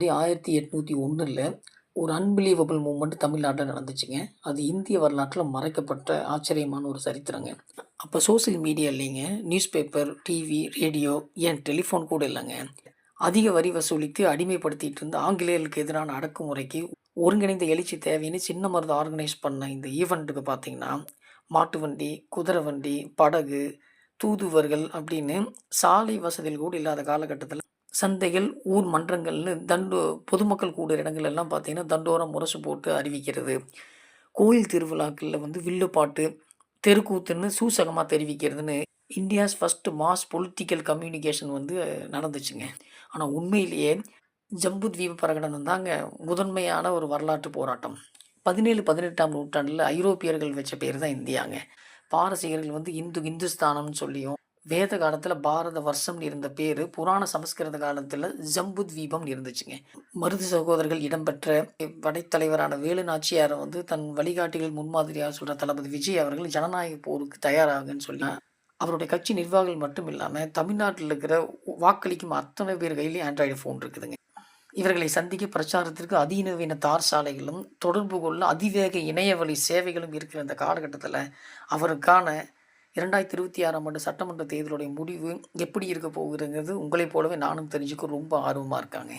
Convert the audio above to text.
1801ல் ஒரு unbelievable movement தமிழ்நாட்டில் நடந்துச்சுங்க. அது இந்திய வரலாற்றில் மறைக்கப்பட்ட ஆச்சரியமான ஒரு சரித்திரங்க. அப்போ சோசியல் மீடியா இல்லைங்க, நியூஸ் பேப்பர், டிவி, ரேடியோ, ஏன் டெலிஃபோன் கூட இல்லைங்க. அதிக வரி வசூலித்து அடிமைப்படுத்திட்டு இருந்த ஆங்கிலேயர்களுக்கு எதிரான அடக்குமுறைக்கு ஒருங்கிணைந்த எழுச்சி தேவைன்னு சின்ன மருது ஆர்கனைஸ் பண்ண இந்த ஈவெண்ட்டுக்கு பார்த்தீங்கன்னா, மாட்டு வண்டி, குதிரை வண்டி, படகு, தூதுவர்கள் அப்படின்னு சாலை வசதிகள் கூட இல்லாத காலகட்டத்தில் சந்தைகள், ஊர் மன்றங்கள்னு பொதுமக்கள் கூடுற இடங்கள் எல்லாம் பார்த்தீங்கன்னா, தண்டோரம் முரசு போட்டு அறிவிக்கிறது. கோயில் திருவிழாக்கள்ல வில்லுப்பாட்டு, தெருக்கூத்துன்னு சூசகமா தெரிவிக்கிறதுன்னு India's first mass political communication நடந்துச்சுங்க. ஆனா உண்மையிலேயே ஜம்புத்வீப பிரகடனம் தாங்க முதன்மையான ஒரு வரலாற்று போராட்டம். 17, 18ஆம் நூற்றாண்டுல ஐரோப்பியர்கள் வச்ச பேரு தான் இந்தியாங்க. பாரசீகர்கள் இந்துஸ்தானம்னு சொல்லியும், வேத காலத்துல பாரத வர்ஷம்னு இருந்த பேரு, புராண சமஸ்கிருத காலத்துல ஜம்புத்வீபம்னு இருந்துச்சுங்க. மருது சகோதரர்கள் இடம்பெற்ற படைத்தலைவரான வேலு நாச்சியாரை தன் வழிகாட்டிகள் முன்மாதிரியாக சொல்ற தளபதி விஜய் அவர்கள் ஜனநாயக போருக்கு தயாராகுன்னு சொல்லி, அவருடைய கட்சி நிர்வாகிகள் மட்டும் இல்லாம தமிழ்நாட்டில் இருக்கிற வாக்களிக்கும் அத்தனை பேர் கையிலயும் ஆண்ட்ராய்டு ஃபோன் இருக்குதுங்க. இவர்களை சந்திக்க பிரச்சாரத்திற்கு அதிநவீன தார் சாலைகளும் தொடர்பு கொள்ள அதிவேக இணையவழி சேவைகளும் இருக்கிற இந்த காலகட்டத்தில் அவருக்கான 2026ஆம் ஆண்டு சட்டமன்ற தேர்தலுடைய முடிவு எப்படி இருக்க போகுதுங்கிறது உங்களைப் போலவே நானும் தெரிஞ்சுக்க ரொம்ப ஆர்வமாக இருக்காங்க.